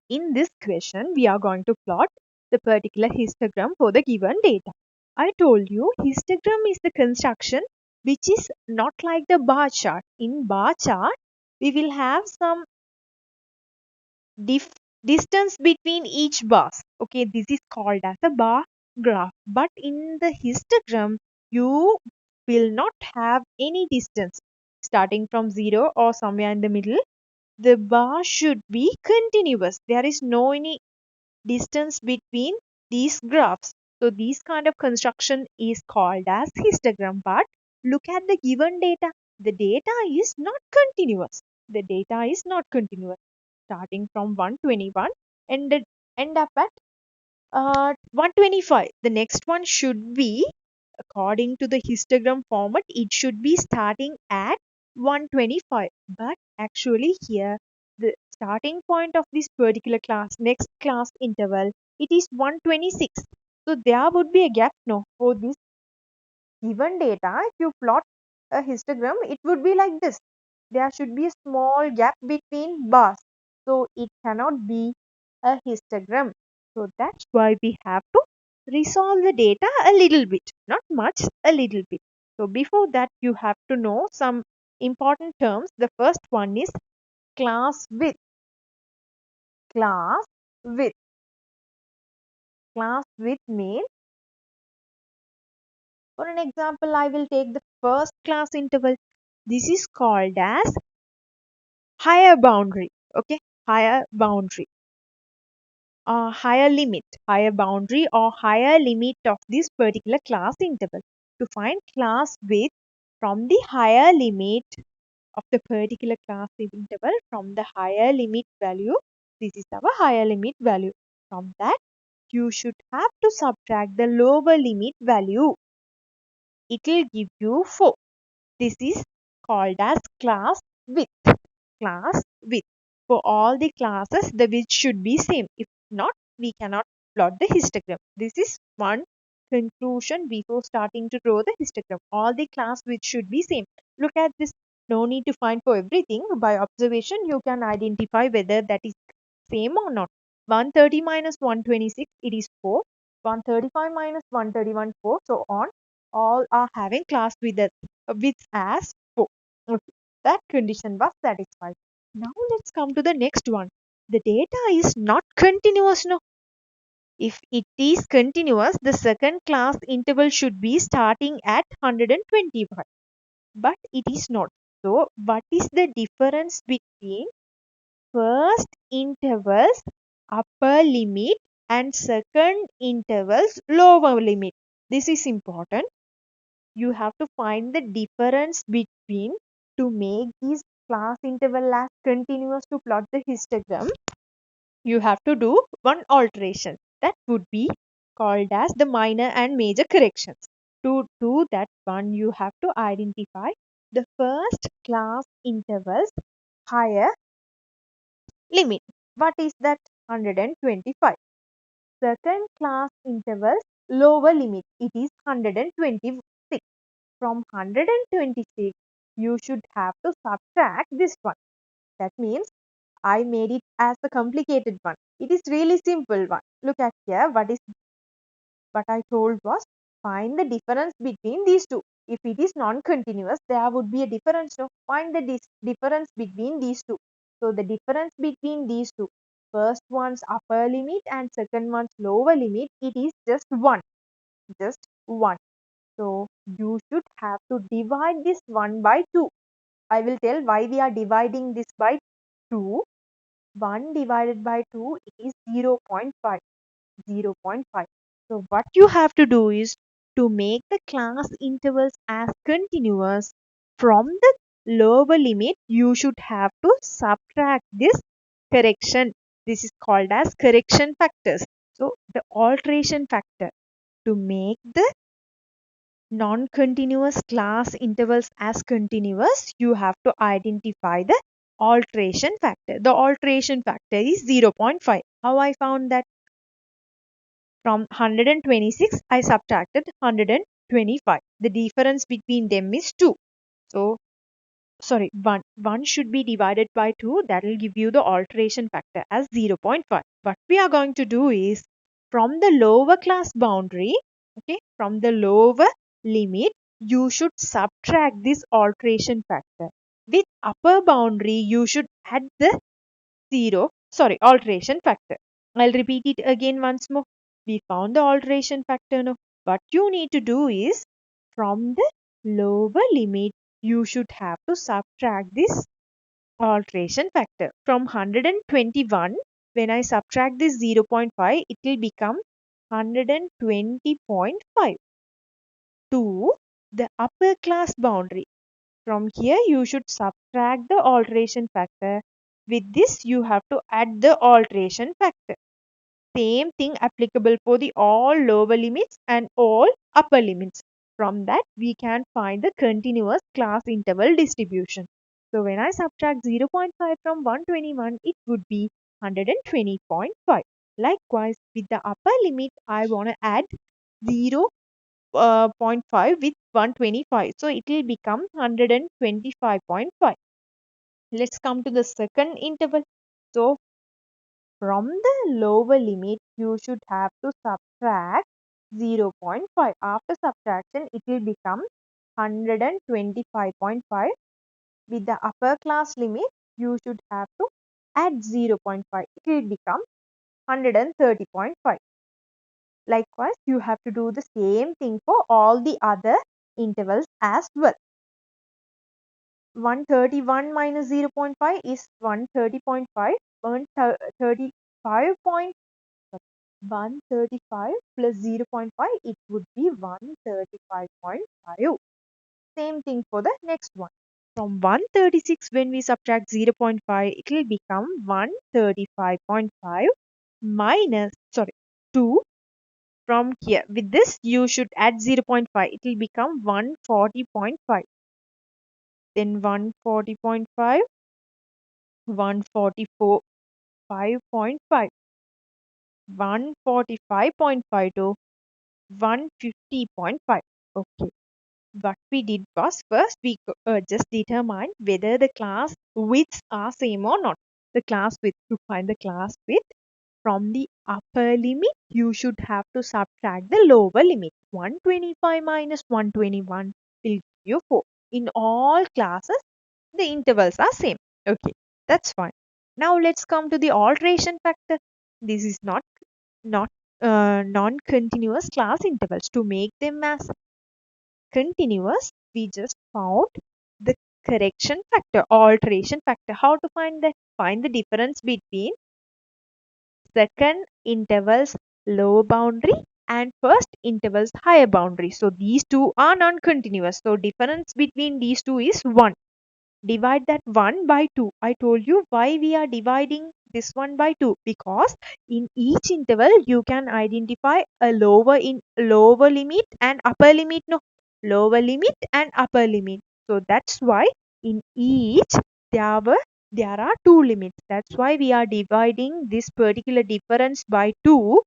In this question, we are going to plot the particular histogram for the given data. I told you histogram is the construction which is not like the bar chart. In bar chart, we will have some distance between each bars. Okay, this is called as a bar graph. But in the histogram, you will not have any distance starting from 0 or somewhere in the middle. The bar should be continuous. There is no any distance between these graphs. So this kind of construction is called as histogram. But look at the given data. The data is not continuous. The data is not continuous. Starting from 121 and end up at 125. The next one should be, according to the histogram format, it should be starting at 125. But actually here, the starting point of this particular class, next class interval, it is 126. So there would be a gap now for this given data. If you plot a histogram, it would be like this. There should be a small gap between bars. So it cannot be a histogram. So that's why we have to resolve the data a little bit, not much, a little bit. So before that, you have to know some important terms. The first one is class width. Class width. Class width means, for an example, I will take the first class interval. This is called as higher boundary. Okay, higher boundary. Higher limit, higher boundary or higher limit of this particular class interval. To find class width from the higher limit of the particular class interval, from the higher limit value, this is our higher limit value. From that, you should have to subtract the lower limit value. It will give you 4. This is called as class width. Class width. For all the classes, the width should be same. If not, we cannot plot the histogram. This is one conclusion before starting to draw the histogram. All the class width should be same. Look at this. No need to find for everything. By observation, you can identify whether that is same or not. 130 minus 126, it is 4. 135 minus 131, 4. So on. All are having class width as 4. Okay. That condition was satisfied. Now let's come to the next one. The data is not continuous now. If it is continuous, the second class interval should be starting at 125. But it is not. So what is the difference between first interval's upper limit and second interval's lower limit? This is important. You have to find the difference between, to make this class interval as continuous to plot the histogram, you have to do one alteration. That would be called as the minor and major corrections. To do that one, you have to identify the first class interval's higher limit. What is that? 125. Second class interval's lower limit, it is 126. From 126, you should have to subtract this one. That means I made it as a complicated one. It is really simple one. Look at here. What I told was, find the difference between these two. If it is non-continuous, there would be a difference. So find the difference between these two. So the difference between these two, first one's upper limit and second one's lower limit, it is just 1. Just 1. So you should have to divide this 1 by 2. I will tell why we are dividing this by 2. 1 divided by 2 is 0.5. 0.5. So what you have to do is, to make the class intervals as continuous, from the lower limit, you should have to subtract this correction. This is called as correction factors. So the alteration factor, to make the non-continuous class intervals as continuous, you have to identify the alteration factor. The alteration factor is 0.5. How I found that? From 126, I subtracted 125. The difference between them is 2. So sorry, 1 should be divided by 2. That will give you the alteration factor as 0.5. What we are going to do is, from the lower class boundary, okay, from the lower limit, you should subtract this alteration factor. With upper boundary, you should add the alteration factor. I'll repeat it again once more. We found the alteration factor now. What you need to do is, from the lower limit, you should have to subtract this alteration factor. From 121, when I subtract this 0.5, it will become 120.5 to the upper class boundary. From here, you should subtract the alteration factor. With this, you have to add the alteration factor. Same thing applicable for the all lower limits and all upper limits. From that, we can find the continuous class interval distribution. So when I subtract 0.5 from 121, it would be 120.5. Likewise, with the upper limit, I want to add 0.5 with 125. So it will become 125.5. Let's come to the second interval. So from the lower limit, you should have to subtract 0.5. After subtraction, it will become 125.5. With the upper class limit, you should have to add 0.5. It will become 130.5. Likewise, you have to do the same thing for all the other intervals as well. 131 minus 0.5 is 130.5. 135 135 plus 0.5, it would be 135.5. Same thing for the next one. From 136, when we subtract 0.5, it will become 135.5 minus, 2. From here, with this, you should add 0.5. It will become 140.5. Then 140.5, 144.5, 145.5 to 150.5. Okay. What we did was, first we just determined whether the class widths are same or not. The class width, to find the class width, from the upper limit, you should have to subtract the lower limit. 125 minus 121 will give you 4. In all classes, the intervals are same. Okay, that's fine. Now let's come to the alteration factor. This is not non-continuous class intervals. To make them as continuous, we just found the correction factor, alteration factor. How to find that? Find the difference between second interval's lower boundary and first interval's higher boundary. So these two are non-continuous. So difference between these two is 1. Divide that 1 by 2. I told you why we are dividing this one by 2, because in each interval you can identify a lower limit and upper limit. No, lower limit and upper limit. So that's why in each there are two limits. That's why we are dividing this particular difference by 2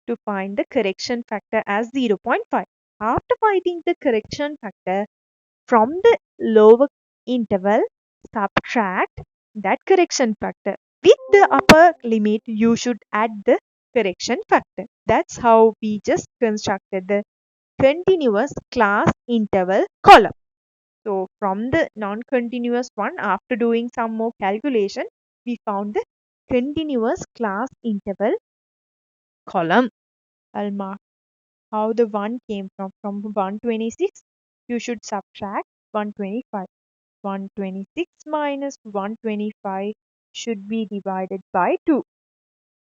to find the correction factor as 0.5. After finding the correction factor, from the lower interval, subtract that correction factor. With the upper limit, you should add the correction factor. That's how we just constructed the continuous class interval column. So from the non-continuous one, after doing some more calculation, we found the continuous class interval column. I'll mark how the 1 came from. From 126, you should subtract 125. 126 minus 125 should be divided by 2.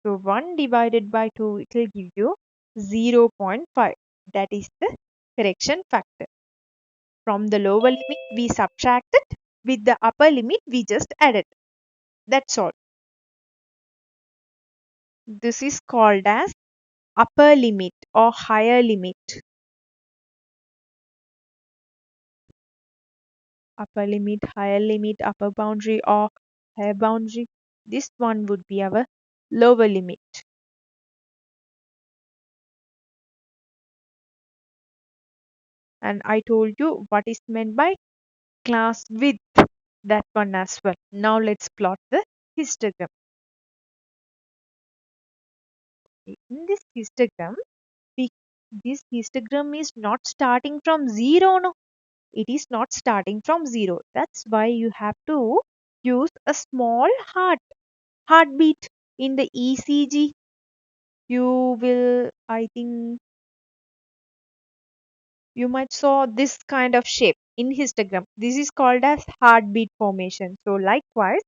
So 1 divided by 2, it will give you 0.5. That is the correction factor. From the lower limit, we subtracted. With the upper limit, we just added. That's all. This is called as upper limit or higher limit. Upper limit, higher limit, upper boundary or higher boundary. This one would be our lower limit. And I told you what is meant by class width. that one as well. Now let's plot the histogram. In this histogram, we, this histogram is not starting from zero. No, it is not starting from zero. That's why you have to use a small heartbeat in the ECG. You will, I think, you might saw this kind of shape in histogram. This is called as heartbeat formation. So likewise,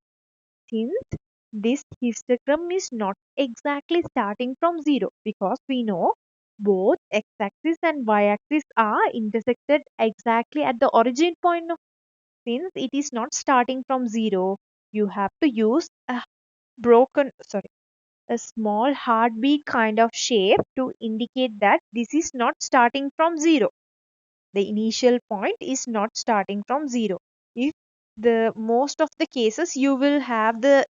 since this histogram is not exactly starting from zero, because we know both x-axis and y-axis are intersected exactly at the origin point. Since it is not starting from zero, you have to use a small heartbeat kind of shape to indicate that this is not starting from zero. The initial point is not starting from zero. If the most of the cases you will have the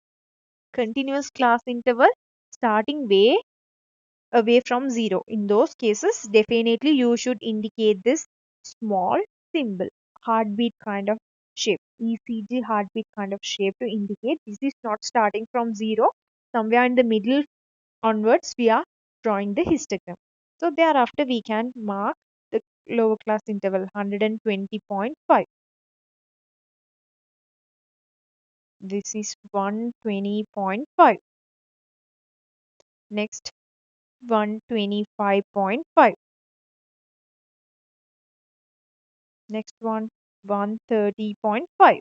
continuous class interval starting way away from zero. In those cases, definitely you should indicate this small symbol, heartbeat kind of shape, ECG heartbeat kind of shape to indicate this is not starting from zero. Somewhere in the middle onwards, we are drawing the histogram. So thereafter, we can mark the lower class interval 120.5. This is 120.5. Next, 125.5. Next one, 130.5.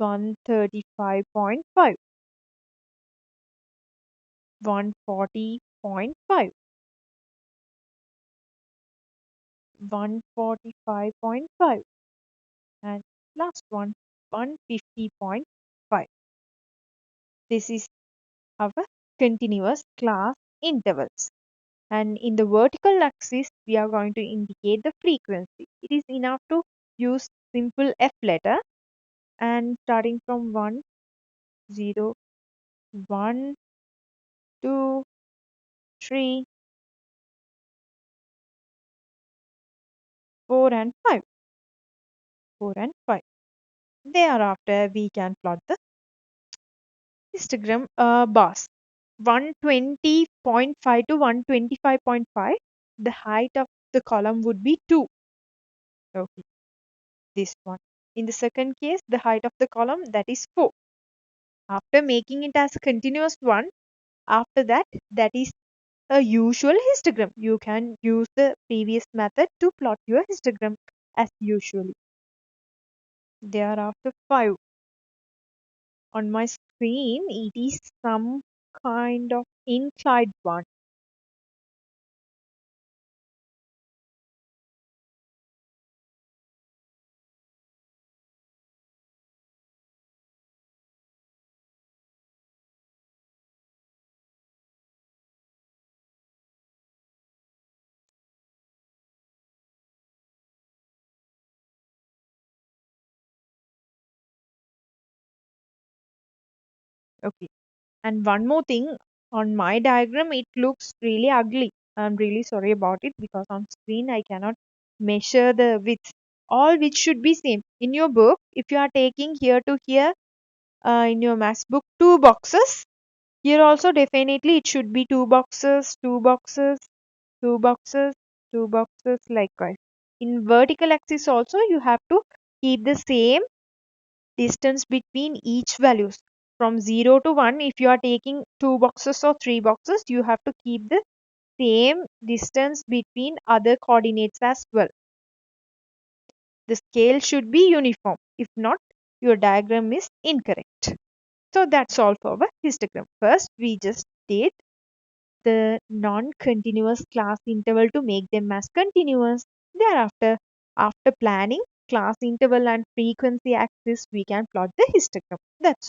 135.5. 140.5. 145.5. And last one, 150.5. This is our continuous class intervals. And in the vertical axis, we are going to indicate the frequency. It is enough to use simple F letter and starting from 1, 0, 1, 2, 3, 4 and 5. 4 and 5. Thereafter, we can plot the histogram bars. 120.5 to 125.5. The height of the column would be 2. Okay, this one. In the second case, the height of the column that is 4. After making it as a continuous one, after that, that is a usual histogram. You can use the previous method to plot your histogram as usually. Thereafter, 5. On my screen, it is some kind of inclined one. Okay. And one more thing, on my diagram, it looks really ugly. I'm really sorry about it because on screen I cannot measure the width. All which should be same. In your book, if you are taking here to here, in your maths book, two boxes. Here also definitely it should be two boxes, two boxes, two boxes, two boxes likewise. In vertical axis also you have to keep the same distance between each values. From 0 to 1, if you are taking two boxes or three boxes, you have to keep the same distance between other coordinates as well. The scale should be uniform. If not, your diagram is incorrect. So that's all for our histogram. First, we just did the non-continuous class interval to make them as continuous. Thereafter, after planning class interval and frequency axis, we can plot the histogram. That's